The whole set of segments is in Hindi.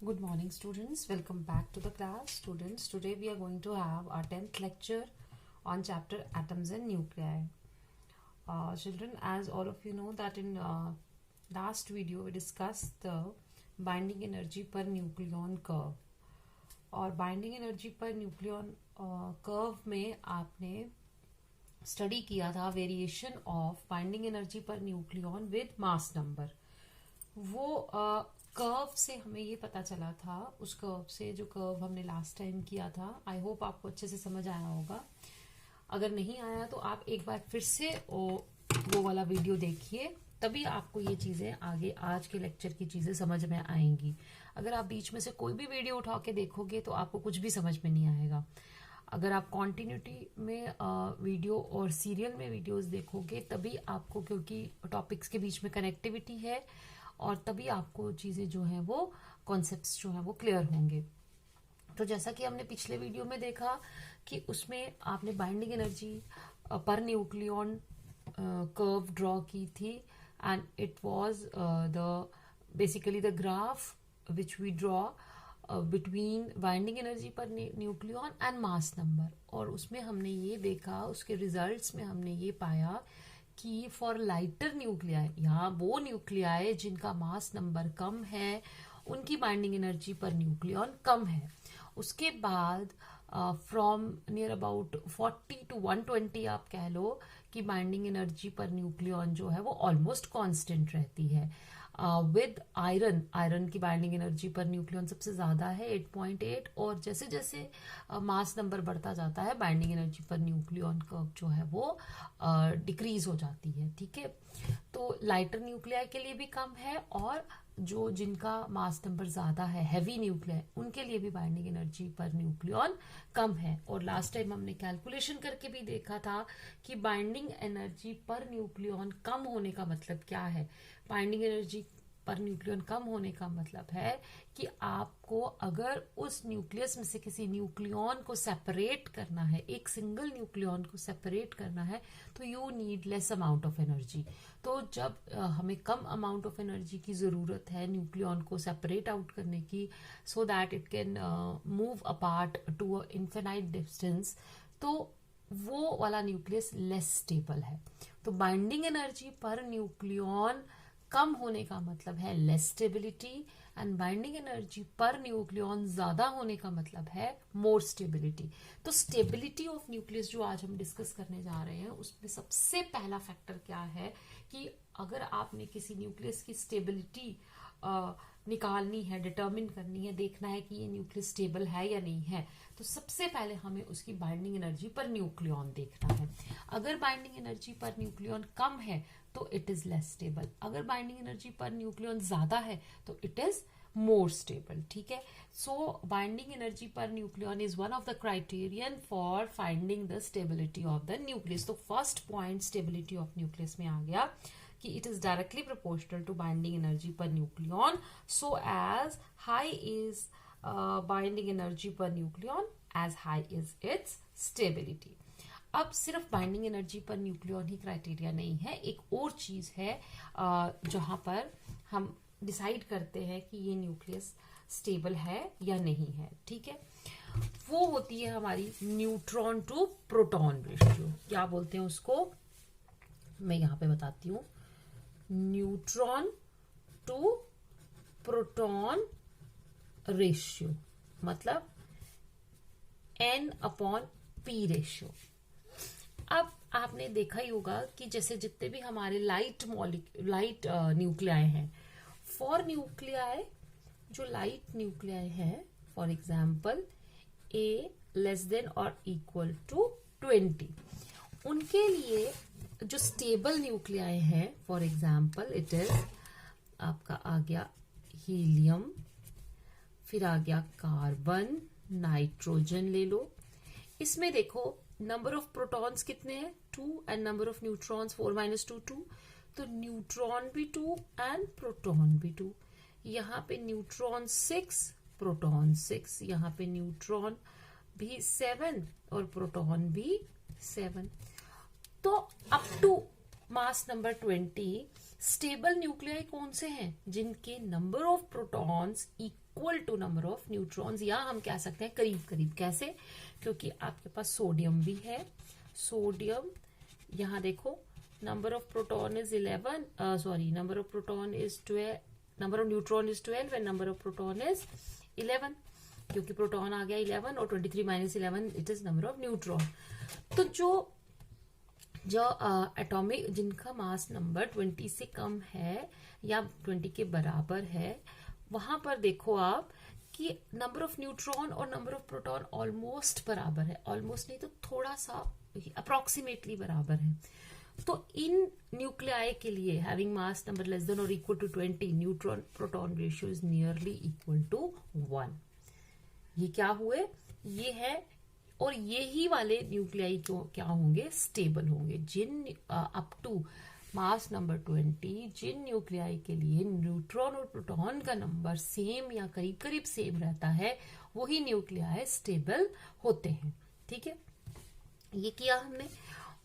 Good morning, students. Welcome back to the class. Students, today we are going to have our 10th lecture on chapter Atoms and Nuclei. Children, as all of you know that in last video we discussed the binding energy per nucleon curve. और बाइंडिंग एनर्जी पर न्यूक्लियन कर्व में आपने स्टडी किया था variation of binding energy per nucleon with mass number. वो कर्व से हमें ये पता चला था, उस कर्व से जो कर्व हमने लास्ट टाइम किया था. आई होप आपको अच्छे से समझ आया होगा. अगर नहीं आया तो आप एक बार फिर से वो वाला वीडियो देखिए, तभी आपको ये चीजें आगे आज के लेक्चर की चीजें समझ में आएंगी. अगर आप बीच में से कोई भी वीडियो उठा के देखोगे तो आपको कुछ भी समझ में नहीं आएगा. अगर आप कॉन्टिन्यूटी में वीडियो और सीरियल में वीडियोस देखोगे तभी आपको, क्योंकि टॉपिक्स के बीच में कनेक्टिविटी है और तभी आपको चीजें जो है वो कॉन्सेप्ट्स जो है वो क्लियर होंगे. तो जैसा कि हमने पिछले वीडियो में देखा कि उसमें आपने बाइंडिंग एनर्जी पर न्यूक्लियन कर्व ड्रॉ की थी and it was the basically the graph which we draw between binding energy पर न्यूक्लियन एंड मास नंबर. और उसमें हमने ये देखा, उसके रिजल्ट्स में हमने ये पाया कि फॉर लाइटर न्यूक्लियाई, यहाँ वो न्यूक्लियाई जिनका मास नंबर कम है उनकी बाइंडिंग एनर्जी पर न्यूक्लियन कम है. उसके बाद फ्रॉम नियर अबाउट 40 to 120 आप कह लो कि बाइंडिंग एनर्जी पर न्यूक्लियन जो है वो ऑलमोस्ट कांस्टेंट रहती है. विद आयरन की बाइंडिंग एनर्जी पर न्यूक्लियन सबसे ज्यादा है 8.8, और जैसे जैसे मास नंबर बढ़ता जाता है बाइंडिंग एनर्जी पर न्यूक्लियन कर्व जो है वो डिक्रीज हो जाती है. ठीक है, तो लाइटर न्यूक्लियाई के लिए भी कम है और जो जिनका मास नंबर ज्यादा है हैवी न्यूक्लियाई उनके लिए भी बाइंडिंग एनर्जी पर न्यूक्लियन कम है. और लास्ट टाइम हमने कैलकुलेशन करके भी देखा था कि बाइंडिंग एनर्जी पर न्यूक्लियन कम होने का मतलब क्या है. बाइंडिंग एनर्जी पर न्यूक्लियन कम होने का मतलब है कि आपको अगर उस न्यूक्लियस में से किसी न्यूक्लियन को सेपरेट करना है, एक सिंगल न्यूक्लियन को सेपरेट करना है, तो you need less amount of energy. तो जब हमें कम अमाउंट ऑफ एनर्जी की जरूरत है न्यूक्लियन को सेपरेट आउट करने की, so that it can move apart to a infinite distance, तो वो वाला न्यूक्लियस लेस स्टेबल है. तो बाइंडिंग एनर्जी पर न्यूक्लियन कम होने का मतलब है less stability, and binding energy पर न्यूक्लियन ज्यादा होने का मतलब है मोर स्टेबिलिटी. तो स्टेबिलिटी ऑफ न्यूक्लियस जो आज हम डिस्कस करने जा रहे हैं उसमें सबसे पहला फैक्टर क्या है कि अगर आपने किसी न्यूक्लियस की स्टेबिलिटी निकालनी है, डिटर्मिन करनी है, देखना है कि ये न्यूक्लियस स्टेबल है या नहीं है, तो सबसे पहले हमें उसकी बाइंडिंग एनर्जी पर न्यूक्लियन देखना है. अगर बाइंडिंग एनर्जी पर न्यूक्लियन कम है तो इट इज लेस स्टेबल. अगर बाइंडिंग एनर्जी पर न्यूक्लियन ज्यादा है तो इट इज मोर स्टेबल. ठीक है, सो बाइंडिंग एनर्जी पर nucleon is one of the criterion for finding the stability of the nucleus. तो first point stability of nucleus में आ गया कि it is directly proportional to binding energy per nucleon, so as high is binding energy per nucleon as high is its stability. अब सिर्फ बाइंडिंग एनर्जी पर न्यूक्लियन ही क्राइटेरिया नहीं है, एक और चीज है जहां पर हम डिसाइड करते हैं कि ये न्यूक्लियस स्टेबल है या नहीं है. ठीक है, वो होती है हमारी न्यूट्रॉन टू प्रोटॉन रेशियो. क्या बोलते हैं उसको, मैं यहां पे बताती हूँ. न्यूट्रॉन टू प्रोटॉन रेशियो मतलब N/P रेशियो. अब आपने देखा ही होगा कि जैसे जितने भी हमारे लाइट न्यूक्लियाई हैं, फॉर न्यूक्लियाई जो लाइट न्यूक्लियाई है, for example A less than और इक्वल टू 20, उनके लिए जो स्टेबल न्यूक्लियाई है, फॉर एग्जाम्पल इट इज आपका आ गया हीलियम, फिर आ गया कार्बन, नाइट्रोजन ले लो. इसमें देखो नंबर ऑफ प्रोटॉन्स कितने हैं 2 एंड नंबर ऑफ न्यूट्रॉन्स 4 - 2 2. तो न्यूट्रॉन भी 2 एंड प्रोटॉन भी 2. यहाँ पे न्यूट्रॉन 6, प्रोटॉन 6, यहाँ पे न्यूट्रॉन भी 7 और प्रोटॉन भी 7. तो up to mass number 20 stable nuclei कौन से हैं जिनके number of protons equal to number of neutrons, या हम कह सकते हैं करीब करीब। कैसे? क्योंकि आपके पास सोडियम भी है, सोडियम यहाँ देखो number of proton is 11, sorry number of proton is 12, number of neutron is 12 and number of proton is 11, क्योंकि प्रोटॉन आ गया 11 और 23 minus 11 it is number of neutron. तो जो एटॉमिक जिनका मास नंबर 20 से कम है या 20 के बराबर है, वहां पर देखो आप कि नंबर ऑफ न्यूट्रॉन और नंबर ऑफ प्रोटॉन ऑलमोस्ट बराबर है, ऑलमोस्ट नहीं तो थोड़ा सा अप्रोक्सीमेटली बराबर है। तो इन न्यूक्लियाई के लिए having mass number less than और equal to 20, neutron proton ratio is nearly equal to 1। ये क्या हुए? ये है, और ये ही वाले न्यूक्लियाई क्यों क्या होंगे? स्टेबल होंगे। जिन अप टू मास नंबर 20 जिन न्यूक्लियाई के लिए न्यूट्रॉन और प्रोटॉन का नंबर सेम या करीब करीब सेम रहता है, वही न्यूक्लियाई स्टेबल होते हैं। ठीक है, ये किया हमने।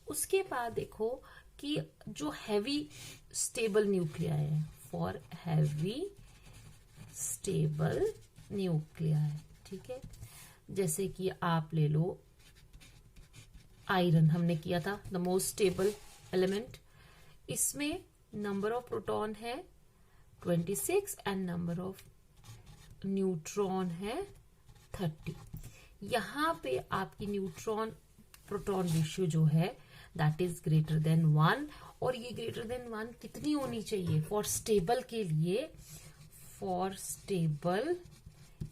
उसके बाद देखो कि जो हैवी स्टेबल न्यूक्लियाई है, फॉर हैवी स्टेबल न्यूक्लियाई, ठीक है, जैसे कि आप ले लो आयरन, हमने किया था द मोस्ट स्टेबल एलिमेंट। इसमें नंबर ऑफ प्रोटॉन है 26 एंड नंबर ऑफ न्यूट्रॉन है 30। यहां पे आपकी न्यूट्रॉन प्रोटॉन रेशियो जो है दैट इज ग्रेटर देन 1, और ये ग्रेटर देन 1 कितनी होनी चाहिए फॉर स्टेबल के लिए? For stable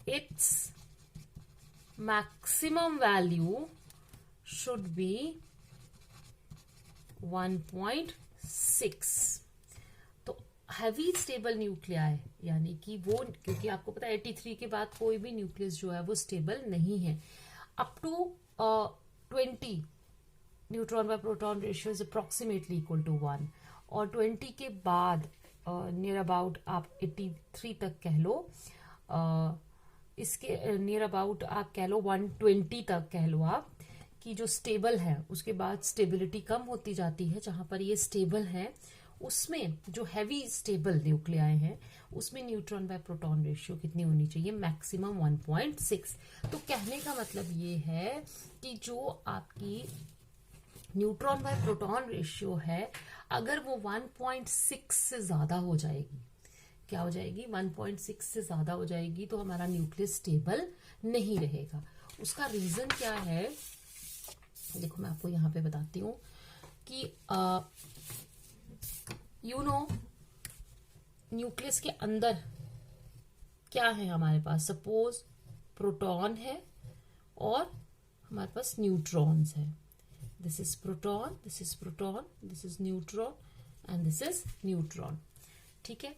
it's maximum value should be 1.6। तो हैवी स्टेबल न्यूक्लियाई यानी कि वो, क्योंकि आपको पता है 83 के बाद कोई भी न्यूक्लियस जो है वो स्टेबल नहीं है। Up to 20 neutron by proton ratio is approximately equal to 1, और 20 के बाद नियर अबाउट आप 83 तक कह लो, इसके नियर अबाउट आप कह लो 120 तक कह लो आप, कि जो स्टेबल है उसके बाद स्टेबिलिटी कम होती जाती है। जहां पर ये स्टेबल है उसमें जो हैवी स्टेबल न्यूक्लियाई हैं उसमें न्यूट्रॉन बाय प्रोटॉन रेशियो कितनी होनी चाहिए? मैक्सिमम 1.6। तो कहने का मतलब ये है कि जो आपकी न्यूट्रॉन बाय प्रोटॉन रेशियो है, अगर वो 1.6 से ज्यादा हो जाएगी, क्या हो जाएगी? 1.6 से ज्यादा हो जाएगी, तो हमारा न्यूक्लियस स्टेबल नहीं रहेगा। उसका रीजन क्या है? देखो मैं आपको यहां पे बताती हूं कि न्यूक्लियस के अंदर क्या है हमारे पास? सपोज प्रोटॉन है और हमारे पास न्यूट्रॉन्स है। This is proton, this is proton, this is neutron and this is neutron. ठीक है,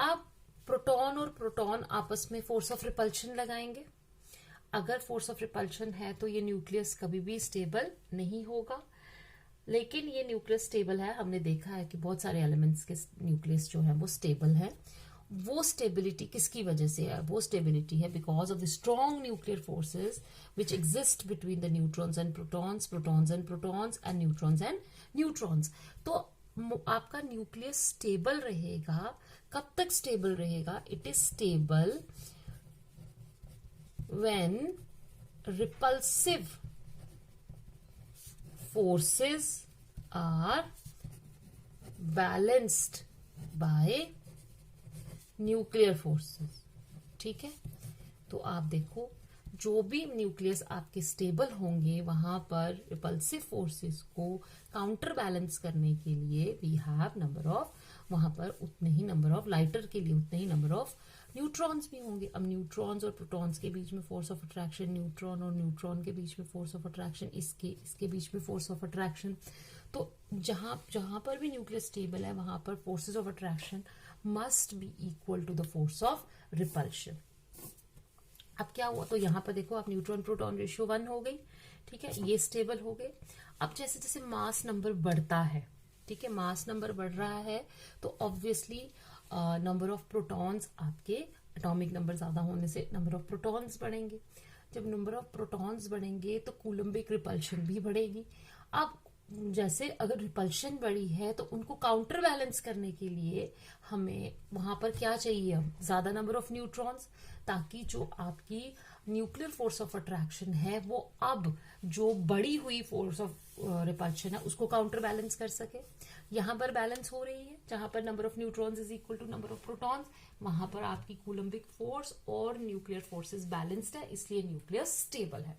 अब प्रोटॉन और प्रोटॉन आपस में फोर्स ऑफ रिपल्शन लगाएंगे। अगर फोर्स ऑफ रिपल्शन है तो ये न्यूक्लियस कभी भी स्टेबल नहीं होगा, लेकिन ये न्यूक्लियस स्टेबल है। हमने देखा है कि बहुत सारे एलिमेंट्स के न्यूक्लियस जो है वो स्टेबल है। वो स्टेबिलिटी किसकी वजह से है? वो स्टेबिलिटी है because of the strong nuclear forces which exist between the neutrons and protons, protons and protons and neutrons and neutrons. तो आपका न्यूक्लियस स्टेबल रहेगा। कब तक स्टेबल रहेगा? It is stable when repulsive forces are balanced by nuclear forces. ठीक है, तो आप देखो जो भी न्यूक्लियस आपके स्टेबल होंगे वहां पर रिपल्सिव फोर्सेस को काउंटर बैलेंस करने के लिए वी हैव नंबर ऑफ, वहां पर उतने ही नंबर ऑफ, लाइटर के लिए उतने ही नंबर ऑफ न्यूट्रॉन्स भी होंगे। अब न्यूट्रॉन्स और प्रोटॉन्स के बीच में फोर्स ऑफ अट्रैक्शन, न्यूट्रॉन और न्यूट्रॉन के बीच में फोर्स ऑफ अट्रैक्शन, इसके बीच में फोर्स ऑफ अट्रैक्शन। तो जहां पर भी न्यूक्लियस स्टेबल है वहां पर forces of attraction must be equal to the force of repulsion. अब क्या हुआ? तो यहां पर देखो आप न्यूट्रॉन प्रोटॉन रेशियो 1 हो गई। ठीक है, ये स्टेबल हो गए। अब जैसे जैसे मास नंबर बढ़ता है, ठीक है, मास नंबर बढ़ रहा है तो ऑब्वियसली नंबर ऑफ प्रोटॉन्स, आपके एटॉमिक नंबर ज्यादा होने से नंबर ऑफ प्रोटॉन्स बढ़ेंगे। जब नंबर ऑफ प्रोटॉन्स बढ़ेंगे तो कूलम्बिक रिपल्शन भी बढ़ेगी। अब जैसे अगर रिपल्शन बड़ी है तो उनको काउंटर बैलेंस करने के लिए हमें वहां पर क्या चाहिए, अब ज्यादा नंबर ऑफ न्यूट्रॉन्स, ताकि जो आपकी न्यूक्लियर फोर्स ऑफ अट्रैक्शन है वो अब जो बढ़ी हुई फोर्स ऑफ रिपल्शन है उसको काउंटर बैलेंस कर सके। यहां पर बैलेंस हो रही है, जहां पर number of neutrons is equal to number of protons, वहां पर आपकी कूलम्बिक फोर्स और न्यूक्लियर फोर्सेस बैलेंस्ड है, इसलिए न्यूक्लियस स्टेबल है।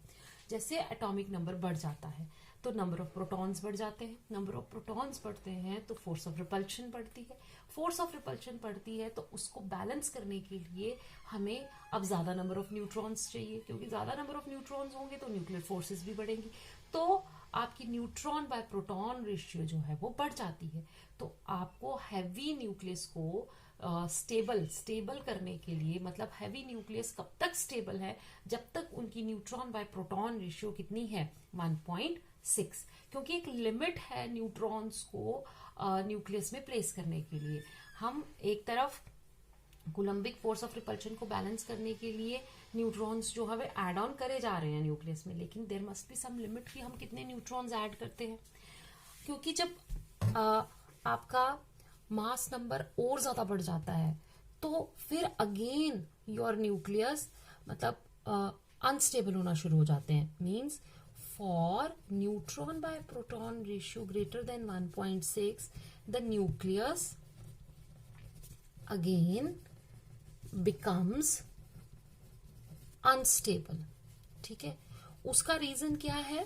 जैसे एटॉमिक नंबर बढ़ जाता है तो नंबर ऑफ प्रोटॉन्स बढ़ जाते हैं, नंबर ऑफ प्रोटॉन्स बढ़ते हैं तो फोर्स ऑफ रिपल्शन बढ़ती है, फोर्स ऑफ रिपल्शन बढ़ती है तो उसको बैलेंस करने के लिए हमें अब ज्यादा नंबर ऑफ न्यूट्रॉन्स चाहिए, क्योंकि ज्यादा नंबर ऑफ न्यूट्रॉन्स होंगे तो न्यूक्लियर फोर्सेस भी बढ़ेंगी, तो आपकी न्यूट्रॉन बाय प्रोटॉन रेशियो जो है वो बढ़ जाती है। तो आपको हैवी न्यूक्लियस को स्टेबल करने के लिए, मतलब हैवी न्यूक्लियस कब तक स्टेबल है, जब तक उनकी न्यूट्रॉन बाय प्रोटॉन रेशियो कितनी है, 1.6, क्योंकि एक लिमिट है न्यूट्रॉन्स को न्यूक्लियस में प्लेस करने के लिए। हम एक तरफ कूलम्बिक फोर्स ऑफ रिपल्शन को बैलेंस करने के लिए न्यूट्रॉन्स जो है वे ऐड ऑन करे जा रहे हैं न्यूक्लियस में, लेकिन there must be some limit कि हम कितने न्यूट्रॉन्स ऐड करते हैं, क्योंकि जब आपका मास नंबर और ज्यादा बढ़ जाता है तो फिर अगेन योर न्यूक्लियस मतलब अनस्टेबल होना शुरू हो जाते हैं। Means for neutron by proton ratio greater than 1.6 the nucleus again becomes unstable. ठीक है, उसका रीजन क्या है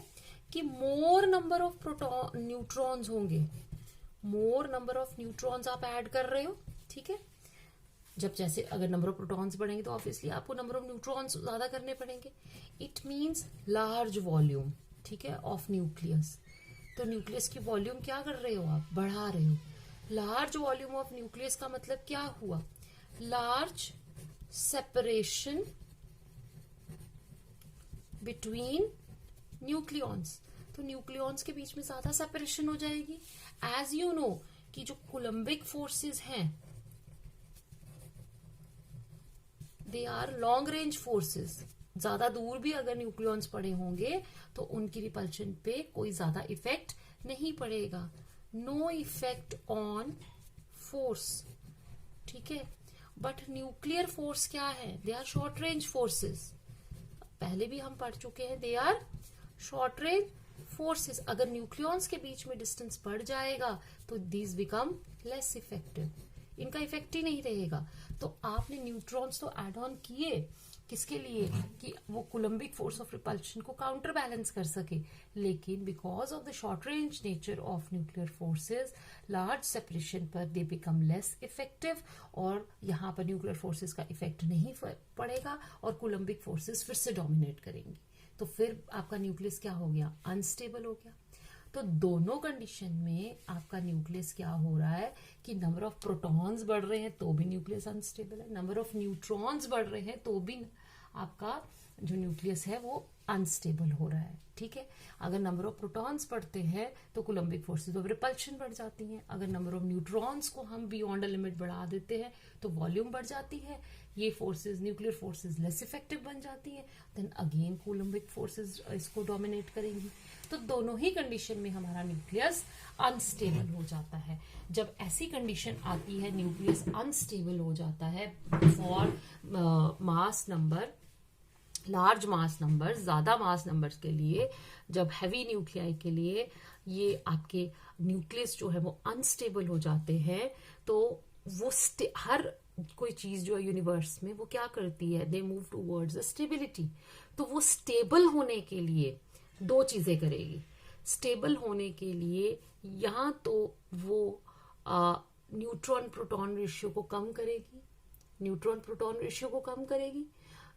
कि more number of proton neutrons होंगे, मोर नंबर ऑफ न्यूट्रॉन्स आप ऐड कर रहे हो। ठीक है, जब जैसे अगर नंबर ऑफ प्रोटॉन्स बढ़ेंगे तो ऑब्वियसली आपको नंबर ऑफ न्यूट्रॉन्स ज्यादा करने पड़ेंगे। इट मींस लार्ज वॉल्यूम, ठीक है, ऑफ न्यूक्लियस। तो न्यूक्लियस की वॉल्यूम क्या कर रहे हो आप, बढ़ा रहे हो। लार्ज वॉल्यूम ऑफ न्यूक्लियस का मतलब क्या हुआ, लार्ज सेपरेशन बिटवीन न्यूक्लियॉन्स। तो न्यूक्लियॉन्स के बीच में ज्यादा सेपरेशन हो जाएगी। एज यू नो कि जो कूलम्बिक फोर्सेस हैं they are long range forces, ज्यादा दूर भी अगर न्यूक्लियॉन्स पड़े होंगे तो उनकी रिपल्शन पे कोई ज्यादा इफेक्ट नहीं पड़ेगा, नो इफेक्ट ऑन फोर्स। ठीक है, बट न्यूक्लियर फोर्स क्या है, they are short range forces, पहले भी हम पढ़ चुके हैं, they are short range forces. अगर न्यूक्लियॉन्स के बीच में डिस्टेंस बढ़ जाएगा तो दीज बिकम लेस इफेक्टिव, इनका इफेक्ट ही नहीं रहेगा। तो आपने न्यूट्रॉन्स तो एड ऑन किए, किसके लिए, कि वो कूलम्बिक फोर्स ऑफ रिपल्शन को काउंटर बैलेंस कर सके, लेकिन because of the short range nature of nuclear forces large separation पर दे बिकम लेस इफेक्टिव, और यहाँ पर न्यूक्लियर फोर्सेस का इफेक्ट नहीं पड़ेगा और कूलम्बिक फोर्सेस फिर से डोमिनेट करेंगी। तो फिर आपका न्यूक्लियस क्या हो गया, अनस्टेबल हो गया। तो दोनों कंडीशन में आपका न्यूक्लियस क्या हो रहा है कि नंबर ऑफ प्रोटॉन्स बढ़ रहे हैं तो भी न्यूक्लियस अनस्टेबल है, नंबर ऑफ न्यूट्रॉन्स बढ़ रहे हैं तो भी आपका जो न्यूक्लियस है वो अनस्टेबल हो रहा है। ठीक है, अगर नंबर ऑफ प्रोटॉन्स बढ़ते हैं तो कूलम्बिक फोर्सेस ऑफ रिपल्शन बढ़ जाती हैं, अगर नंबर ऑफ न्यूट्रॉन्स को हम बियॉन्ड अ लिमिट बढ़ा देते हैं तो वॉल्यूम बढ़ जाती है, ये forces nuclear forces less effective बन जाती हैं, देन अगेन कूलम्बिक फोर्सेस इसको डोमिनेट करेंगी। तो दोनों ही कंडीशन में हमारा न्यूक्लियस अनस्टेबल हो जाता है। जब ऐसी कंडीशन आती है न्यूक्लियस अनस्टेबल हो जाता है for mass number, large mass number, ज्यादा मास नंबर्स के लिए, जब हैवी न्यूक्लियाई के लिए ये आपके न्यूक्लियस जो है वो अनस्टेबल हो जाते हैं, तो वो हर कोई चीज जो है यूनिवर्स में वो क्या करती है, दे मूव टूवर्ड्स स्टेबिलिटी। तो वो स्टेबल होने के लिए दो चीजें करेगी। स्टेबल होने के लिए यहाँ तो वो न्यूट्रॉन प्रोटॉन रेशियो को कम करेगी, न्यूट्रॉन प्रोटॉन रेशियो को कम करेगी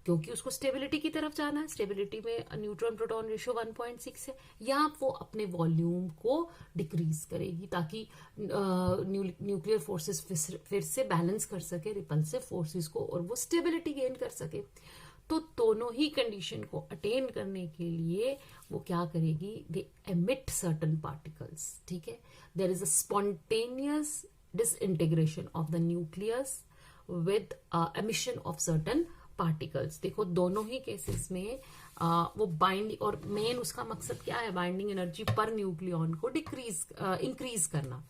क्योंकि उसको स्टेबिलिटी की तरफ जाना है। स्टेबिलिटी में न्यूट्रॉन प्रोटॉन रेशियो 1.6 है, या वो अपने वॉल्यूम को डिक्रीज करेगी ताकि न्यूक्लियर फोर्सेस फिर से बैलेंस कर सके रिपल्सिव फोर्सेस को और वो स्टेबिलिटी गेन कर सके। तो दोनों ही कंडीशन को अटेन करने के लिए वो क्या करेगी, दे एमिट सर्टन पार्टिकल्स। ठीक है, there is a spontaneous disintegration of the nucleus with emission of certain particles. देखो दोनों ही केसेस में वो बाइंडिंग, और मेन उसका मकसद क्या है, बाइंडिंग एनर्जी पर न्यूक्लियॉन को इंक्रीज करना।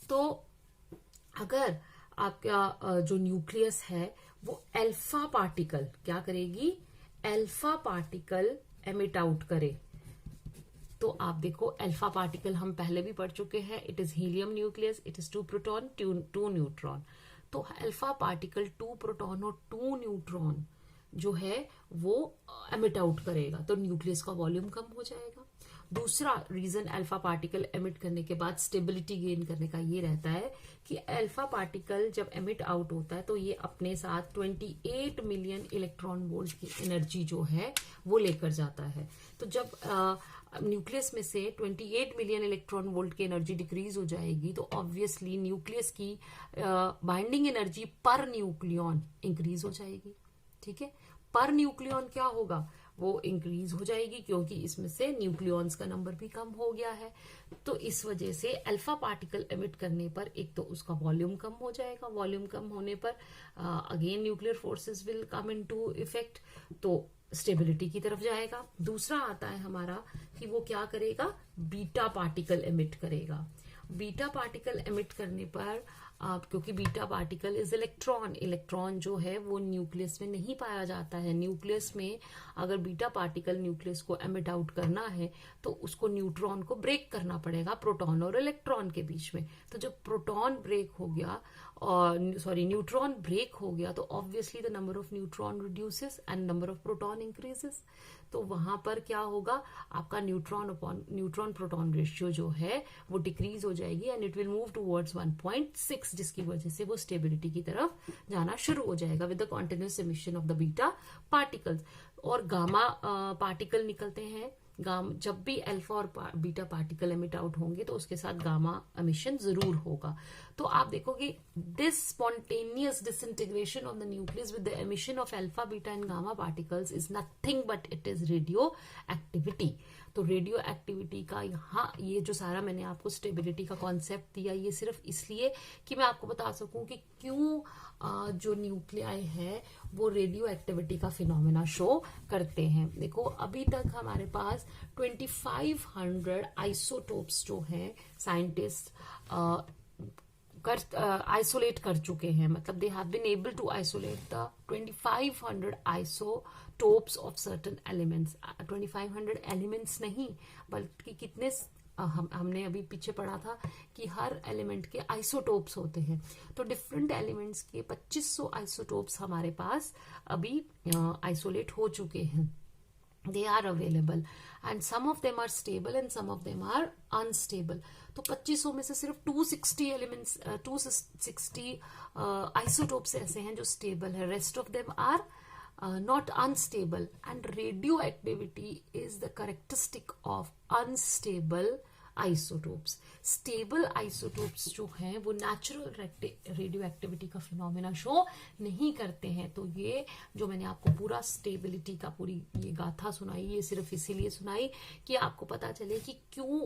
तो अगर आपका जो न्यूक्लियस है वो अल्फा पार्टिकल क्या करेगी, अल्फा पार्टिकल एमिट आउट करे, तो आप देखो अल्फा पार्टिकल हम पहले भी पढ़ चुके हैं, it is helium nucleus, it is 2 proton 2 neutron. तो अल्फा पार्टिकल 2 प्रोटॉन और 2 न्यूट्रॉन जो है वो एमिट आउट करेगा, तो न्यूक्लियस का वॉल्यूम कम हो जाएगा। दूसरा रीजन अल्फा पार्टिकल एमिट करने के बाद स्टेबिलिटी गेन करने का ये रहता है कि अल्फा पार्टिकल जब एमिट आउट होता है तो ये अपने साथ 28 मिलियन इलेक्ट्रॉन वोल्ट की एनर्जी जो है वो लेकर जाता है। तो जब न्यूक्लियस में से 28 मिलियन इलेक्ट्रॉन वोल्ट की एनर्जी डिक्रीज हो जाएगी तो ऑब्वियसली न्यूक्लियस की बाइंडिंग एनर्जी पर न्यूक्लियॉन इंक्रीज हो जाएगी। ठीक है, पर न्यूक्लियॉन क्या होगा, वो इंक्रीज हो जाएगी क्योंकि इसमें से न्यूक्लियॉन्स का नंबर भी कम हो गया है। तो इस वजह से अल्फा पार्टिकल एमिट करने पर एक तो उसका वॉल्यूम कम हो जाएगा, वॉल्यूम कम होने पर again nuclear forces will come into effect, तो स्टेबिलिटी की तरफ जाएगा। दूसरा आता है हमारा कि वो क्या करेगा, बीटा पार्टिकल एमिट करेगा। बीटा पार्टिकल एमिट करने पर क्योंकि beta particle is electron, electron जो है वो न्यूक्लियस में नहीं पाया जाता है। न्यूक्लियस में अगर बीटा पार्टिकल न्यूक्लियस को एमिट आउट करना है तो उसको न्यूट्रॉन को ब्रेक करना पड़ेगा प्रोटॉन और इलेक्ट्रॉन के बीच में। तो जब प्रोटॉन ब्रेक हो गया और न्यूट्रॉन ब्रेक हो गया तो obviously the number of neutron reduces and number of proton increases. तो वहां पर क्या होगा, आपका न्यूट्रॉन प्रोटॉन रेशियो जो है वो डिक्रीज हो जाएगी and it will move towards 1.6, जिसकी वजह से वो स्टेबिलिटी की तरफ जाना शुरू हो जाएगा with the continuous emission of the beta particles. और गामा पार्टिकल निकलते हैं, जब भी अल्फा और बीटा पार्टिकल एमिट आउट होंगे तो उसके साथ गामा एमिशन जरूर होगा। तो आप देखोगे this spontaneous disintegration of the nucleus with the emission of alpha beta and gamma particles is nothing but it is radio activity. तो रेडियो एक्टिविटी का यहाँ ये जो सारा मैंने आपको स्टेबिलिटी का कॉन्सेप्ट दिया, ये सिर्फ इसलिए कि मैं आपको बता सकूं कि क्यों जो न्यूक्लियाई है वो रेडियो एक्टिविटी का फिनोमेना शो करते हैं। देखो अभी तक हमारे पास 2500 आइसोटोप्स जो हैं साइंटिस्ट आइसोलेट कर चुके हैं, मतलब they have been able to isolate the 2500 isotopes of certain elements. 2500 elements नहीं बल्कि कितने हमने अभी पीछे पढ़ा था कि हर एलिमेंट के आइसोटोप्स होते हैं। तो डिफरेंट एलिमेंट्स के 2500 आइसोटोप्स हमारे पास अभी आइसोलेट हो चुके हैं। They are available and some of them are stable and some of them are unstable. तो 2500 में से सिर्फ 260 एलिमेंट्स 260 आइसोटोप्स ऐसे हैं जो स्टेबल है, rest of them are not unstable, and radioactivity is the characteristic of unstable isotopes. Stable isotopes जो हैं वो नेचुरल रेडियो एक्टिविटी का फिनोमेना शो नहीं करते हैं। तो ये जो मैंने आपको पूरा स्टेबिलिटी का पूरी ये गाथा सुनाई, ये सिर्फ इसीलिए सुनाई कि आपको पता चले कि क्यों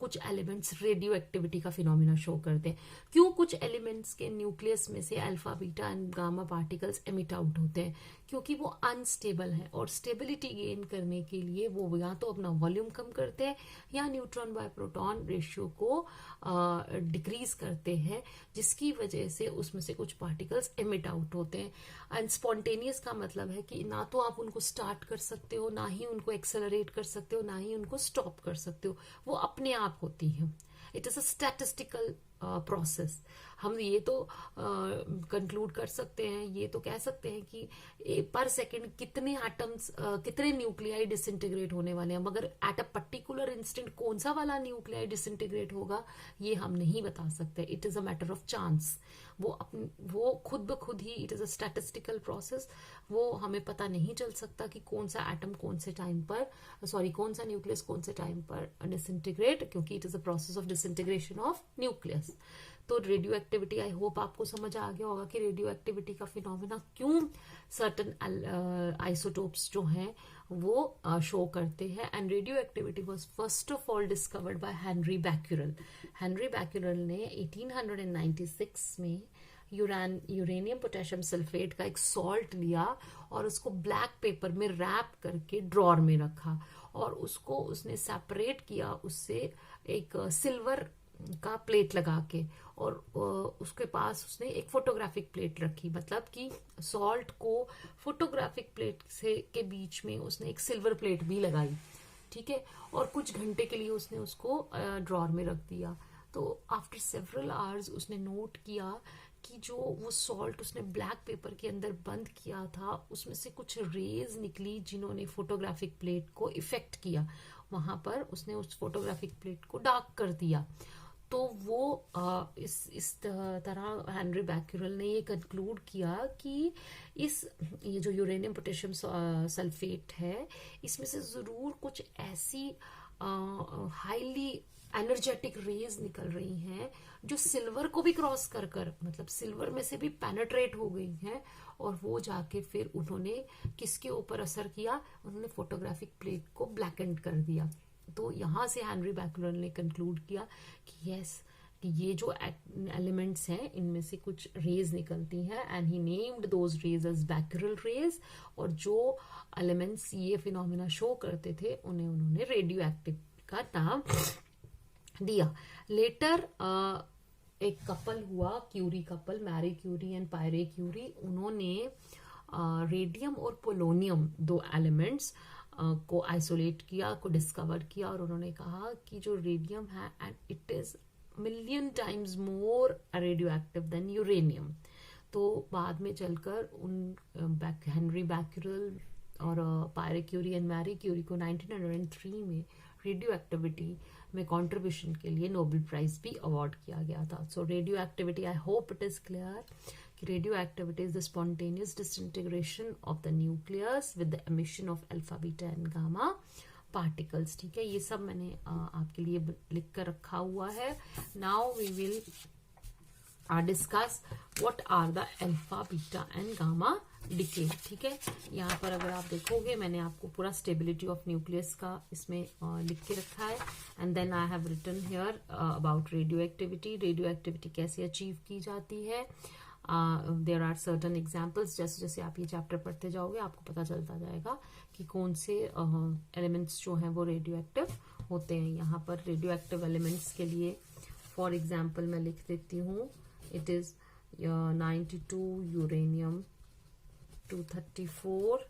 कुछ एलिमेंट्स रेडियो एक्टिविटी का फिनोमेना शो करते हैं, क्यों कुछ एलिमेंट्स के न्यूक्लियस में से alpha beta and gamma particles emit out होते हैं, क्योंकि वो अनस्टेबल है। और स्टेबिलिटी गेन करने के लिए वो या तो अपना वॉल्यूम कम करते हैं या न्यूट्रॉन बाय प्रोटॉन रेशियो को डिक्रीज करते हैं, जिसकी वजह से उसमें से कुछ पार्टिकल्स एमिट आउट होते हैं। एंड स्पॉन्टेनियस का मतलब है कि ना तो आप उनको स्टार्ट कर सकते हो, ना ही उनको एक्सेलरेट कर सकते हो, ना ही उनको स्टॉप कर सकते हो, वो अपने आप होती हैं। It is a statistical process. हम ये तो कंक्लूड कर सकते हैं, ये तो कह सकते हैं कि पर सेकंड कितने एटम्स कितने न्यूक्लियाई डिसइंटीग्रेट होने वाले हैं, मगर एट अ पर्टिकुलर इंस्टेंट कौन सा वाला न्यूक्लियाई डिसइंटीग्रेट होगा ये हम नहीं बता सकते। It is a matter of chance. वो खुद ब खुद ही, it is a statistical process. वो हमें पता नहीं चल सकता कि कौन सा एटम कौन से टाइम पर, कौन सा न्यूक्लियस कौन से टाइम पर डिसइंटीग्रेट, क्योंकि it is a process of disintegration of nucleus. तो रेडियो एक्टिविटी, आई होप आपको समझ आ गया होगा कि रेडियो एक्टिविटी का फिनोमेना क्यों सर्टन आइसोटोप्स जो हैं वो शो करते हैं। And radio activity was first of all discovered by Henri Becquerel. Henri Becquerel ने 1896 में यूरेनियम पोटेशियम सल्फेट का एक सॉल्ट लिया और उसको ब्लैक पेपर में रैप करके ड्रॉर में रखा, और उसको उसने सेपरेट किया उससे एक सिल्वर का प्लेट लगा के, और उसके पास उसने एक फोटोग्राफिक प्लेट रखी, मतलब कि सॉल्ट को फोटोग्राफिक प्लेट से के बीच में उसने एक सिल्वर प्लेट भी लगाई, ठीक है, और कुछ घंटे के लिए उसने उसको ड्रॉर में रख दिया। तो आफ्टर सेवरल आवर्स उसने नोट किया कि जो वो सॉल्ट उसने ब्लैक पेपर के अंदर बंद किया था उसमें से कुछ रेज निकली जिन्होंने फोटोग्राफिक प्लेट को इफेक्ट किया, वहां पर उसने उस फोटोग्राफिक प्लेट को डार्क कर दिया। तो वो इस तरह हेनरी बैक्यूरेल ने ये कंक्लूड किया कि ये जो यूरेनियम पोटेशियम सल्फेट है, इसमें से जरूर कुछ ऐसी हाईली एनर्जेटिक रेज निकल रही हैं जो सिल्वर को भी क्रॉस कर कर, मतलब सिल्वर में से भी पेनेट्रेट हो गई हैं, और वो जाके फिर उन्होंने किसके ऊपर असर किया, उन्होंने फोटोग्राफिक प्लेट को ब्लैकेंड कर दिया। तो यहां से हेनरी बैक्यूरेल ने कंक्लूड किया कि यस, कि ये जो एलिमेंट्स हैं इनमें से कुछ रेज निकलती हैं, and he named those rays as Becquerel rays, और जो एलिमेंट्स ये फिनोमिना शो करते थे उन्हें उन्होंने रेडियो एक्टिव का नाम दिया। लेटर एक कपल हुआ, Curie couple, Marie Curie and Pierre Curie, उन्होंने रेडियम और पोलोनियम दो एलिमेंट्स को आइसोलेट किया, को डिस्कवर किया, और उन्होंने कहा कि जो रेडियम है and it is million times more radioactive than uranium. तो बाद में चलकर उन हेनरी बैक्यूरेल और Pierre Curie and Marie Curie को 1903 में रेडियो एक्टिविटी में कंट्रीब्यूशन के लिए नोबेल प्राइज भी अवार्ड किया गया था। So radioactivity, I hope it is clear कि radioactivity is the spontaneous disintegration of the nucleus with the emission of alpha beta and gamma particles. ठीक है, ये सब मैंने आपके लिए लिख कर रखा हुआ है। Now we will discuss what are the alpha beta and gamma decay. ठीक है, यहाँ पर अगर आप देखोगे मैंने आपको पूरा स्टेबिलिटी ऑफ न्यूक्लियस का इसमें लिख के रखा है, and then I have written here about radioactivity. Radioactivity कैसे अचीव की जाती है, देयर आर सर्टन एग्जाम्पल्स। जैसे जैसे आप ये चैप्टर पढ़ते जाओगे आपको पता चलता जाएगा कि कौन से एलिमेंट्स जो हैं वो रेडियो एक्टिव होते हैं। यहाँ पर रेडियो एक्टिव एलिमेंट्स के लिए फॉर एग्जाम्पल मैं लिख देती हूँ, it is 92 uranium 234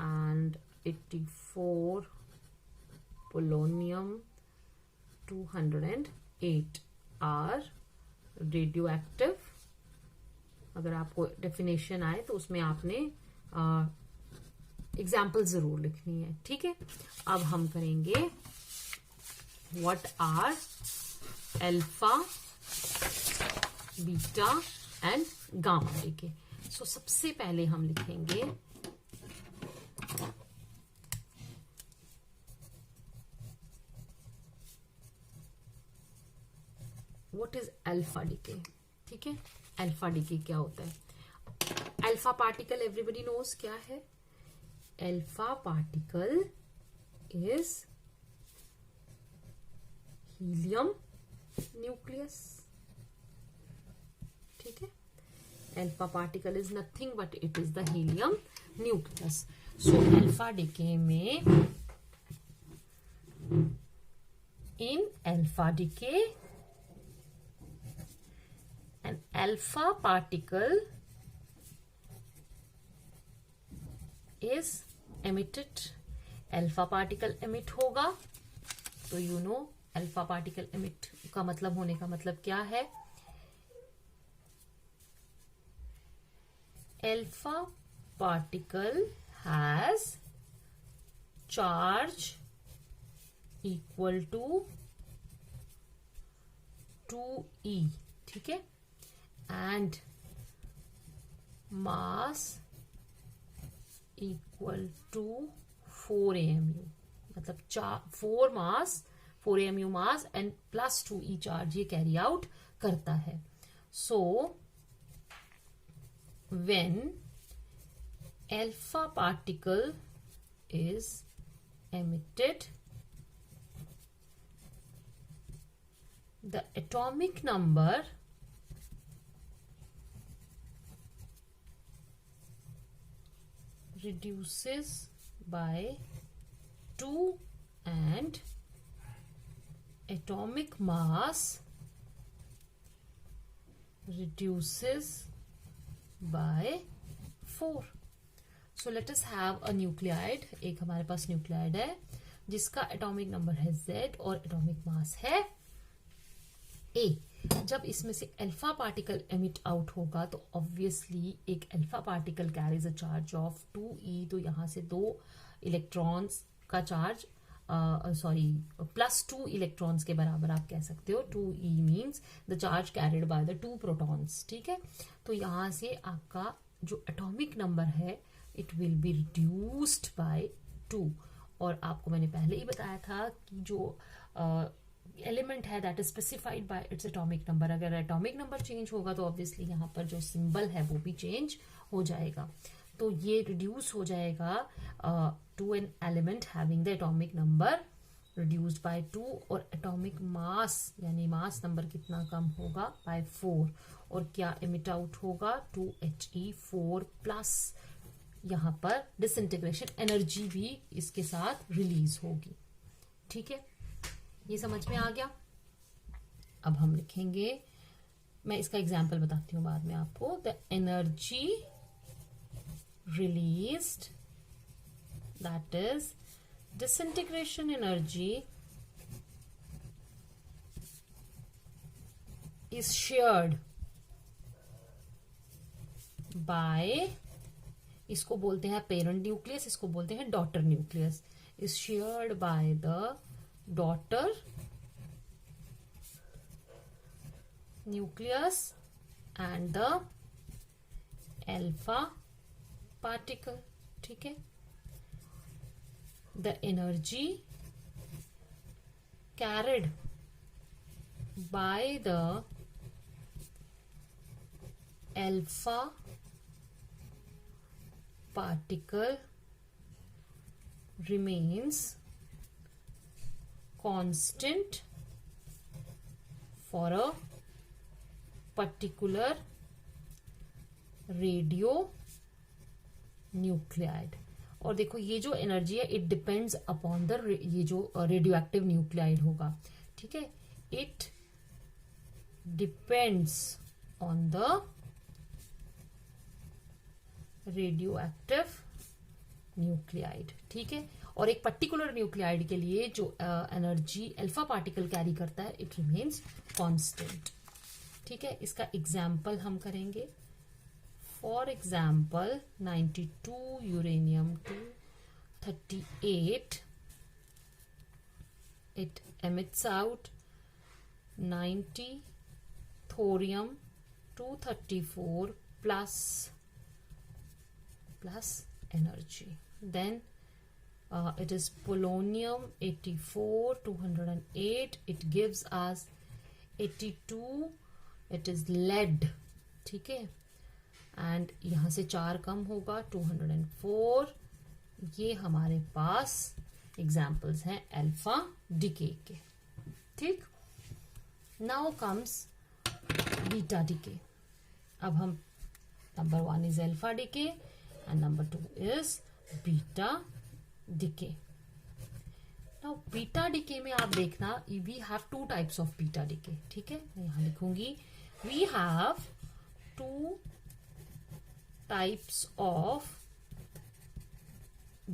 and 84 polonium 208 are radioactive। अगर आपको डेफिनेशन आए तो उसमें आपने एग्जाम्पल जरूर लिखनी है। ठीक है, अब हम करेंगे what are alpha beta and gamma decay. So सबसे पहले हम लिखेंगे व्हाट इज अल्फा डीके। ठीक है, अल्फा डीके क्या होता है? अल्फा पार्टिकल एवरीबडी नोज क्या है? Alpha particle is helium nucleus. ठीक है, alpha particle is nothing but it is the helium nucleus. So alpha decay में in alpha decay an alpha particle is emitted। Alpha particle emit होगा, तो you know alpha particle emit का मतलब होने का मतलब क्या है? Alpha particle has charge equal to 2e। ठीक है, and mass equal to 4 AMU, मतलब 4 मास 4 AMU mass and plus 2e charge ये कैरी आउट करता है। So when alpha particle is emitted, the atomic number reduces by 2 and atomic mass reduces by 4. So let us have a nuclide. एक हमारे पास न्यूक्लियाइड है जिसका एटॉमिक नंबर है Z और एटॉमिक मास है A. जब इसमें से अल्फा पार्टिकल एमिट आउट होगा तो ऑब्वियसली एक alpha particle carries a charge of 2e, तो यहां से 2 इलेक्ट्रॉन्स का चार्ज +2 इलेक्ट्रॉन्स के बराबर आप कह सकते हो. 2e means the charge carried by the 2 protons. ठीक है, तो यहां से आपका जो एटॉमिक नंबर है it will be reduced by 2. और आपको मैंने पहले ही बताया था कि जो एलिमेंट है that is specified by its atomic number. अगर एटॉमिक नंबर चेंज होगा तो ऑब्वियसली यहाँ पर जो सिंबल है वो भी चेंज हो जाएगा. तो ये रिड्यूस हो जाएगा to an element having the atomic number reduced by 2 और एटॉमिक मास यानी मास नंबर कितना कम होगा बाय 4. और क्या एमिट आउट होगा 2He4 प्लस यहाँ पर डिसइंटीग्रेशन एनर्जी भी इसके साथ रिलीज होगी. ठीक है, ये समझ में आ गया. अब हम लिखेंगे, मैं इसका एग्जाम्पल बताती हूँ बाद में आपको. The energy released that is disintegration energy is shared by, इसको बोलते हैं पेरेंट न्यूक्लियस, इसको बोलते हैं daughter nucleus. Is shared by the daughter nucleus and the alpha particle. ठीक है, the energy carried by the alpha particle remains constant for a particular radio nuclide. और देखो ये जो एनर्जी है इट डिपेंड्स अपॉन द ये जो रेडियो एक्टिव न्यूक्लियाइड होगा. ठीक है, it depends on the radio active nuclide. ठीक है, और एक पर्टिकुलर न्यूक्लियाइड के लिए जो एनर्जी अल्फा पार्टिकल कैरी करता है इट रिमेन्स कांस्टेंट. ठीक है, इसका एग्जाम्पल हम करेंगे. For example 92 uranium 238 it emits out 90 thorium 234 plus energy. Then it is polonium 84 208, it gives us 82, it is lead. ठीक है, एंड यहां से 4 कम होगा 204. ये हमारे पास एग्जाम्पल्स हैं अल्फा डिके के. ठीक, नाउ कम्स बीटा डिके. अब हम number 1 is alpha decay and number 2 is beta decay. Now beta decay में आप देखना we have 2 types of beta decay. ठीक है, मैं यहां लिखूंगी we have 2 types of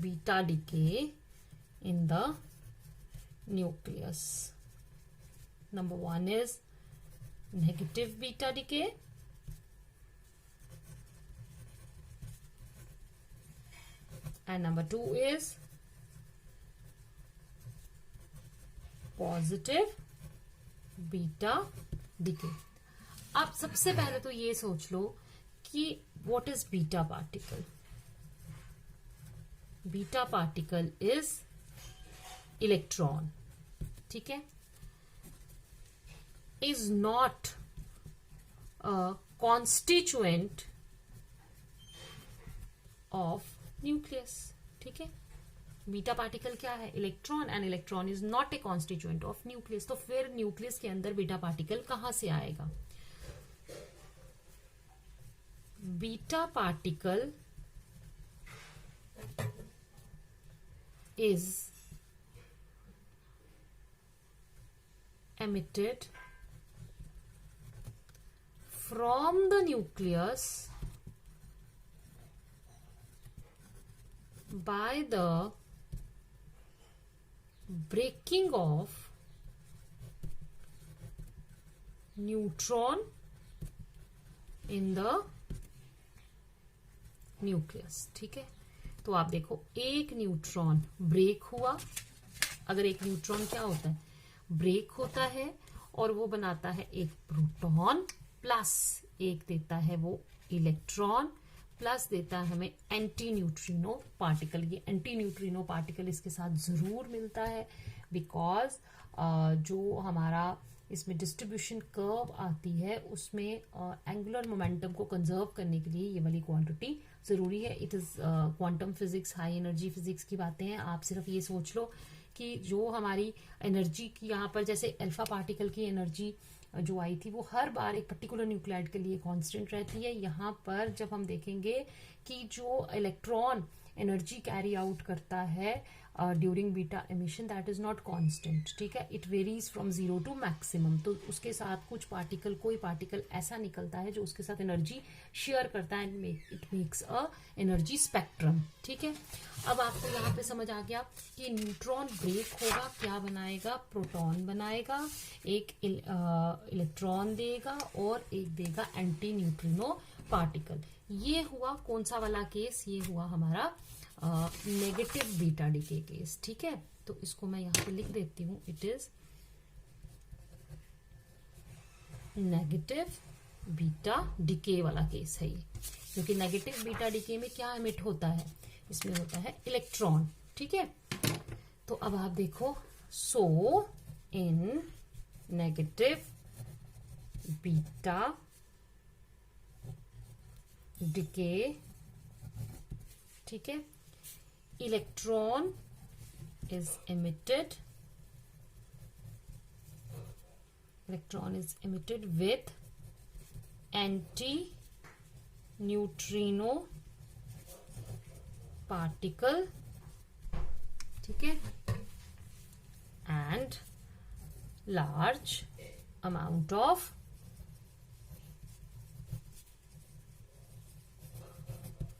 beta decay in the nucleus. Number 1 is negative beta decay. And number 2 is positive beta decay. अब सबसे पहले तो ये सोच लो कि what is beta particle. Beta particle is electron. ठीक है, is not a constituent of nucleus. ठीक है, बीटा पार्टिकल क्या है? Electron, and electron is not a constituent of nucleus. तो फिर न्यूक्लियस के अंदर बीटा पार्टिकल कहां से आएगा? Beta particle is emitted from the nucleus by the breaking of neutron in the nucleus. ठीक है, तो आप देखो एक न्यूट्रॉन ब्रेक हुआ. अगर एक न्यूट्रॉन क्या होता है, ब्रेक होता है और वो बनाता है एक प्रोटॉन प्लस एक देता है वो इलेक्ट्रॉन प्लस देता है हमें एंटी न्यूट्रिनो पार्टिकल. ये एंटी न्यूट्रिनो पार्टिकल इसके साथ जरूर मिलता है बिकॉज जो हमारा इसमें डिस्ट्रीब्यूशन कर्व आती है उसमें एंगुलर मोमेंटम को कंजर्व करने के लिए ये वाली क्वांटिटी जरूरी है. It is quantum physics, high energy physics की बातें हैं. आप सिर्फ ये सोच लो कि जो हमारी एनर्जी की यहाँ पर जैसे अल्फा पार्टिकल की एनर्जी जो आई थी वो हर बार एक पर्टिकुलर न्यूक्लियाइड के लिए कांस्टेंट रहती है. यहाँ पर जब हम देखेंगे कि जो इलेक्ट्रॉन एनर्जी कैरी आउट करता है during beta emission that is not constant. ठीक है, it varies from 0 to maximum. तो उसके साथ कुछ पार्टिकल, कोई पार्टिकल ऐसा निकलता है जो उसके साथ एनर्जी शेयर करता है. It makes a energy spectrum. ठीक है, अब आपको यहाँ पे समझ आ गया कि न्यूट्रॉन ब्रेक होगा, क्या बनाएगा, प्रोटॉन बनाएगा, एक इलेक्ट्रॉन देगा और एक देगा एंटी न्यूट्रिनो पार्टिकल. ये हुआ कौन सा वाला केस, ये हुआ हमारा नेगेटिव बीटा डिके केस. ठीक है, तो इसको मैं यहां पे लिख देती हूं. It is negative beta decay वाला केस है ये, क्योंकि नेगेटिव बीटा डिके में क्या एमिट होता है, इसमें होता है इलेक्ट्रॉन. ठीक है, तो अब आप देखो, सो इन नेगेटिव बीटा डिके, ठीक है, electron is emitted with anti-neutrino particle. ठीक है, and large amount of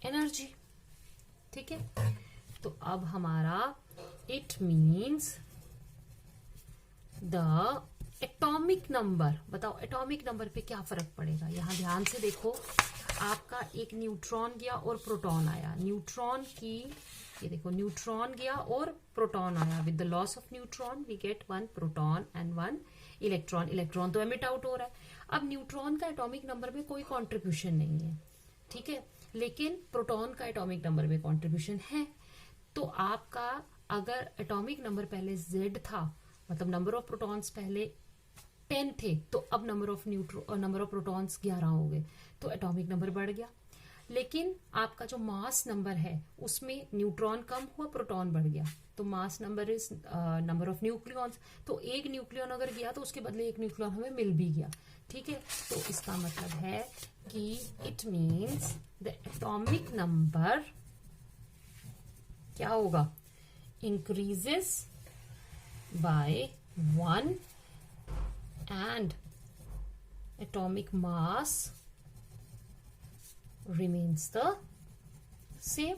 energy. ठीक है, तो अब हमारा it means the atomic number. बताओ एटॉमिक नंबर पे क्या फर्क पड़ेगा. यहां ध्यान से देखो, आपका एक न्यूट्रॉन गया और प्रोटॉन आया. न्यूट्रॉन की ये देखो, न्यूट्रॉन गया और प्रोटॉन आया. With the loss of neutron we get one proton and one electron. Electron तो एमिट आउट हो रहा है. अब न्यूट्रॉन का एटॉमिक नंबर में कोई कॉन्ट्रीब्यूशन नहीं है. ठीक है, लेकिन प्रोटॉन का एटॉमिक नंबर में कॉन्ट्रीब्यूशन है. तो आपका अगर एटॉमिक नंबर पहले Z था, मतलब नंबर ऑफ प्रोटॉन्स पहले 10 थे, तो अब नंबर ऑफ प्रोटॉन्स 11 हो गए, तो एटॉमिक नंबर बढ़ गया. लेकिन आपका जो मास नंबर है उसमें न्यूट्रॉन कम हुआ, प्रोटॉन बढ़ गया, तो mass number is number of nucleons. तो एक न्यूक्लियॉन अगर गया तो उसके बदले एक न्यूक्लियॉन हमें मिल भी गया. ठीक है, तो इसका मतलब है कि it means the atomic number क्या होगा, increases by 1 and atomic mass remains the same.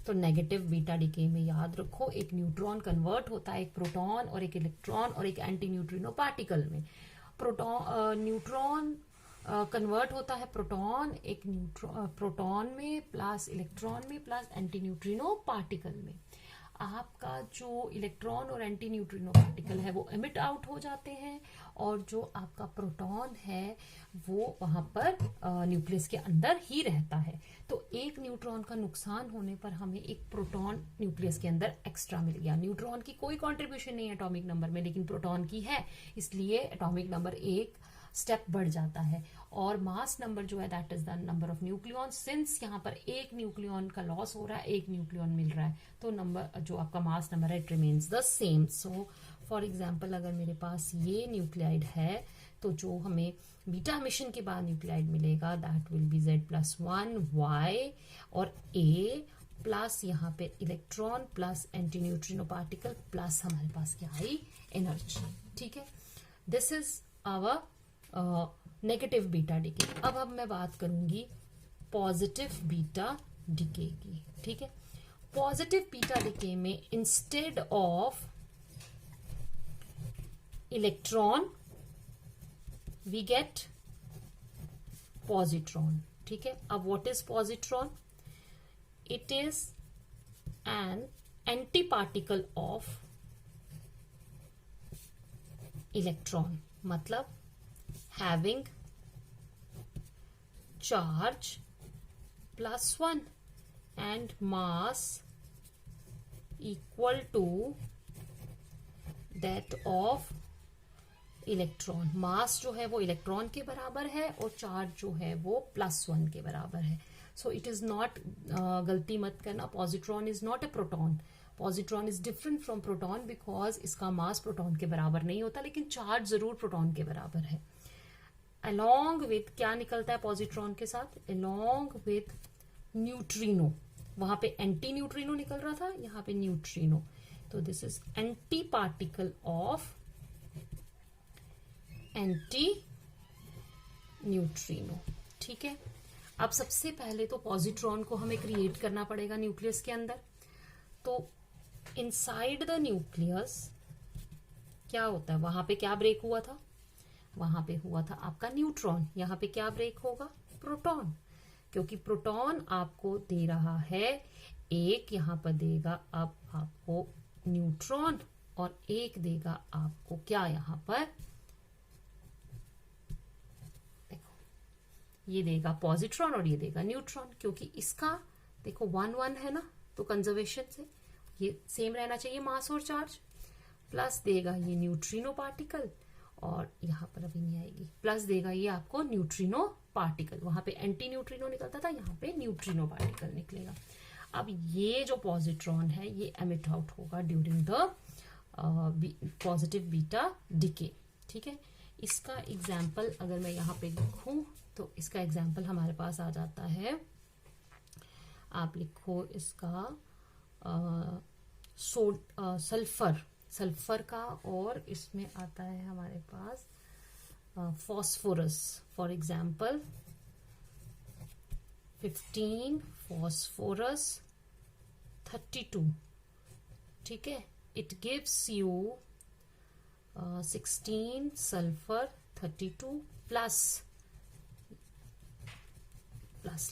तो नेगेटिव बीटा डिके में याद रखो, एक न्यूट्रॉन कन्वर्ट होता है एक प्रोटॉन और एक इलेक्ट्रॉन और एक एंटी न्यूट्रिनो पार्टिकल में. न्यूट्रॉन कन्वर्ट होता है एक प्रोटॉन में प्लस इलेक्ट्रॉन में प्लस एंटी न्यूट्रिनो पार्टिकल में. आपका जो इलेक्ट्रॉन और एंटी न्यूट्रिनो पार्टिकल है वो एमिट आउट हो जाते हैं और जो आपका प्रोटॉन है वो वहां पर न्यूक्लियस के अंदर ही रहता है. तो एक न्यूट्रॉन का नुकसान होने पर हमें एक प्रोटॉन न्यूक्लियस के अंदर एक्स्ट्रा मिल गया. न्यूट्रॉन की कोई कंट्रीब्यूशन नहीं है एटॉमिक नंबर में, लेकिन प्रोटॉन की है, इसलिए एटॉमिक नंबर एक स्टेप बढ़ जाता है. और मास नंबर जो है that is the number of nucleon. Since यहाँ पर एक न्यूक्लियॉन का लॉस हो रहा है, एक न्यूक्लियॉन मिल रहा है, तो नंबर जो आपका मास नंबर है it remains the same. So for example अगर मेरे पास ये न्यूक्लियाइड है तो जो हमें बीटा मिशन के बाद न्यूक्लियाइड मिलेगा that will be Z+1 Y और A प्लस यहाँ पे electron plus antineutrino particle plus हमारे पास क्या आई, एनर्जी। ठीक है, this is our negative beta decay. अब मैं बात करूंगी पॉजिटिव बीटा डिके की। ठीक है, पॉजिटिव बीटा डिके में instead of electron we get positron. ठीक है, अब what is positron? It is an anti particle of electron, मतलब having charge +1 and mass equal to that of electron. Mass जो है वो इलेक्ट्रॉन के बराबर है और चार्ज जो है वो +1 के बराबर है। सो इट इज नॉट, गलती मत करना, positron is not a proton. Positron is different from proton because इसका मास प्रोटॉन के बराबर नहीं होता, लेकिन चार्ज जरूर प्रोटॉन के बराबर है। अलोंग विथ क्या निकलता है पॉजिट्रॉन के साथ? Along with neutrino. वहां पे एंटी न्यूट्रिनो निकल रहा था, यहाँ पे न्यूट्रिनो। तो this is anti particle of anti neutrino. ठीक है, अब सबसे पहले तो पॉजिट्रॉन को हमें क्रिएट करना पड़ेगा न्यूक्लियस के अंदर। तो इनसाइड द न्यूक्लियस क्या होता है? वहां पे क्या ब्रेक हुआ था? वहां पे हुआ था आपका न्यूट्रॉन। यहाँ पे क्या ब्रेक होगा? प्रोटॉन, क्योंकि प्रोटॉन आपको दे रहा है एक, यहाँ पर देगा अब आपको न्यूट्रॉन और एक देगा आपको क्या, यहाँ पर ये देगा पॉजिट्रॉन और ये देगा न्यूट्रॉन। क्योंकि इसका देखो 1-1 है ना, तो कंजर्वेशन से ये सेम रहना चाहिए मास और चार्ज। प्लस देगा ये न्यूट्रिनो पार्टिकल और यहाँ पर अभी नहीं आएगी, प्लस देगा ये आपको न्यूट्रिनो पार्टिकल। वहां पे एंटी न्यूट्रिनो निकलता था, यहाँ पे न्यूट्रिनो पार्टिकल निकलेगा। अब ये जो पॉजिट्रॉन है ये एमिट आउट होगा during the positive beta decay. ठीक है, इसका एग्जाम्पल अगर मैं यहाँ पे लिखूं तो इसका एग्जाम्पल हमारे पास आ जाता है, आप लिखो इसका सल्फर का, और इसमें आता है हमारे पास फॉस्फोरस। For example 15 phosphorus 32। ठीक है, it gives you 16 sulphur 32 plus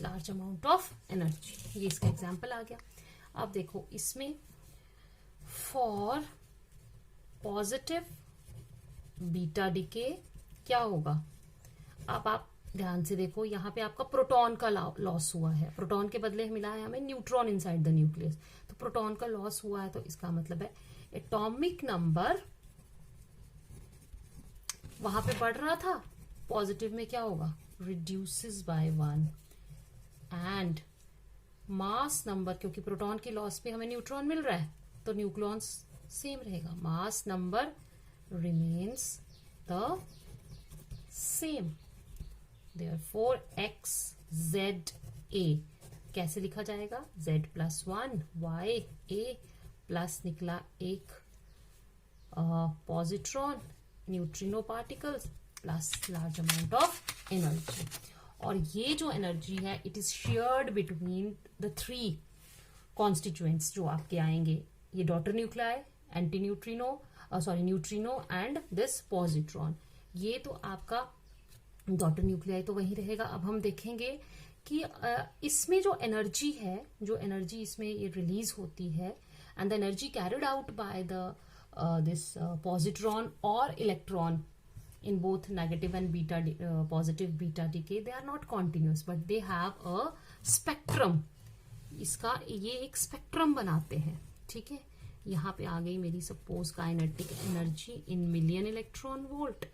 large amount of energy. ये इसका एग्जाम्पल आ गया। अब देखो इसमें फॉर पॉजिटिव बीटा डिके क्या होगा? अब आप ध्यान से देखो, यहाँ पे आपका प्रोटॉन का लॉस हुआ है, प्रोटॉन के बदले मिला है हमें न्यूट्रॉन इनसाइड द न्यूक्लियस। तो प्रोटॉन का लॉस हुआ है, तो इसका मतलब है एटॉमिक नंबर वहां पे बढ़ रहा था, पॉजिटिव में क्या होगा? Reduces by 1 and mass number, क्योंकि प्रोटॉन के लॉस पे हमें न्यूट्रॉन मिल रहा है तो न्यूक्लियॉन्स सेम रहेगा, mass number remains the same. Therefore x Z A कैसे लिखा जाएगा? z+1 y a प्लस निकला एक positron neutrino particles plus large amount of energy. और ये जो एनर्जी है it is shared between the 3 constituents जो आपके आएंगे, ये daughter nuclei, anti neutrino neutrino and this positron. ये तो आपका डॉटर न्यूक्लियाई तो वही रहेगा। अब हम देखेंगे कि इसमें जो एनर्जी है, जो एनर्जी इसमें ये रिलीज होती है and the energy carried out by the this positron or electron in both negative and beta positive beta decay, they are not continuous but they have a spectrum। इसका ये एक स्पेक्ट्रम बनाते हैं। ठीक है, यहाँ पे आ गई मेरी suppose kinetic energy in million electron volt,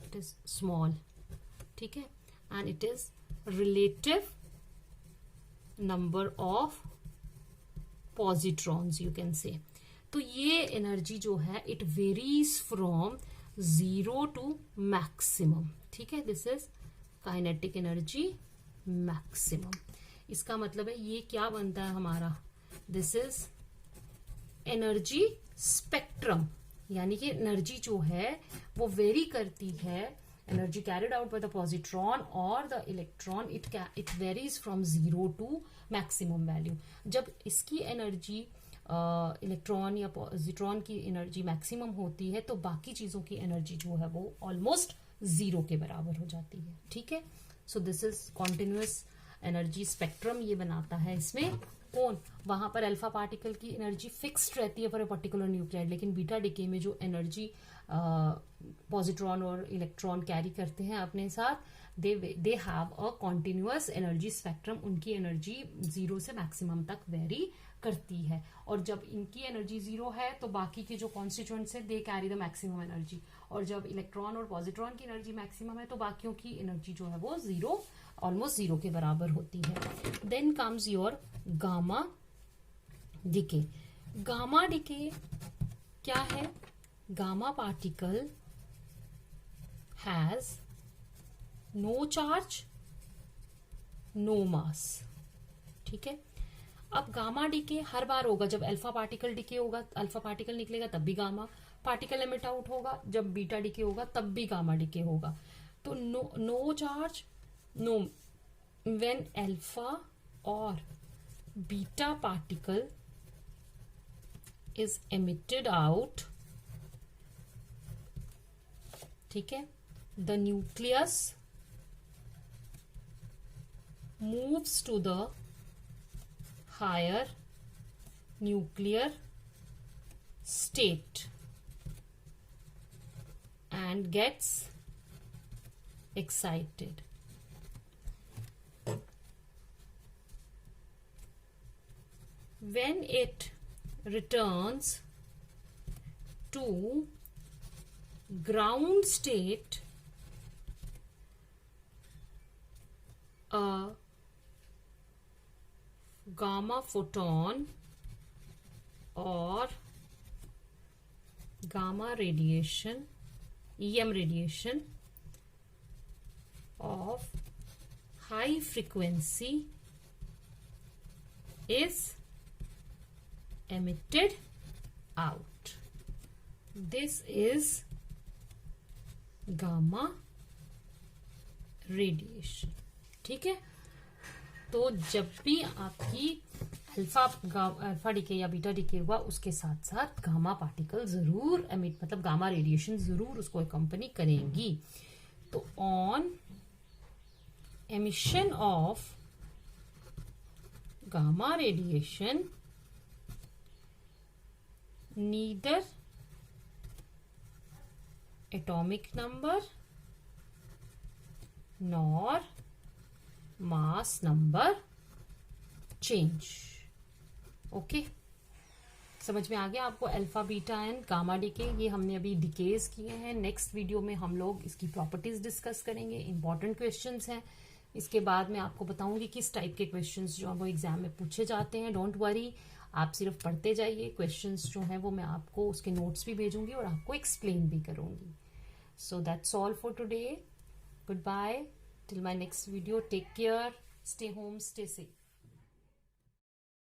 it is small. ठीक है, and it is relative number of positrons you can say. तो ये एनर्जी जो है it varies from 0 to maximum. ठीक है, this is kinetic energy maximum. इसका मतलब है ये क्या बनता है हमारा, दिस इज एनर्जी स्पेक्ट्रम, यानी कि एनर्जी जो है वो वेरी करती है, energy carried out by the positron और the electron, it varies from 0 to maximum value. जब इसकी एनर्जी इलेक्ट्रॉन या पॉजिट्रॉन की एनर्जी मैक्सिमम होती है तो बाकी चीजों की एनर्जी जो है वो ऑलमोस्ट 0 के बराबर हो जाती है। ठीक है, so this is continuous energy spectrum. ये बनाता है इसमें कौन, वहां पर अल्फा पार्टिकल की एनर्जी फिक्स्ड रहती है फॉर ए पर्टिकुलर न्यूक्लियाइड, लेकिन बीटा डिके में जो एनर्जी पॉजिट्रॉन और इलेक्ट्रॉन कैरी करते हैं अपने साथ, they have a continuous energy spectrum. उनकी एनर्जी 0 से मैक्सिमम तक वेरी करती है, और जब इनकी एनर्जी 0 है तो बाकी के जो कॉन्स्टिट्यूएंट्स है they carry the maximum energy, और जब इलेक्ट्रॉन और पॉजिट्रॉन की एनर्जी मैक्सिमम है तो बाकियों की एनर्जी जो है वो 0, ऑलमोस्ट 0 के बराबर होती है। Then comes your gamma decay. Gamma decay क्या है, gamma particle has no charge no mass. ठीक है, अब गामा डिके हर बार होगा, जब अल्फा पार्टिकल डिके होगा, अल्फा पार्टिकल निकलेगा तब भी गामा पार्टिकल एमिट आउट होगा, जब बीटा डिके होगा तब भी गामा डिके होगा। तो no charge no, when alpha और beta particle is emitted out, ठीक है, the nucleus moves to the higher nuclear state and gets excited. When it returns to ground state, a gamma photon और gamma radiation, EM radiation of high frequency is emitted out. This is gamma radiation. ठीक है, तो जब भी आपकी अल्फा डिके या बीटा डिके हुआ उसके साथ साथ गामा पार्टिकल जरूर एमिट, मतलब गामा रेडिएशन जरूर उसको अकम्पनी करेंगी। तो on emission of gamma radiation, neither atomic number nor mass number change. Okay, समझ में आ गया आपको alpha beta and gamma decay. ये हमने अभी डिकेज किए हैं। नेक्स्ट वीडियो में हम लोग इसकी प्रॉपर्टीज डिस्कस करेंगे। इंपॉर्टेंट क्वेश्चंस हैं। इसके बाद मैं आपको बताऊंगी किस टाइप के क्वेश्चंस जो है वो एग्जाम में पूछे जाते हैं। डोंट वरी, आप सिर्फ पढ़ते जाइए। क्वेश्चंस जो हैं वो मैं आपको उसके नोट्स भी भेजूंगी और आपको एक्सप्लेन भी करूंगी। So that's all for today. Good bye till my next video. Take care, stay home, stay safe.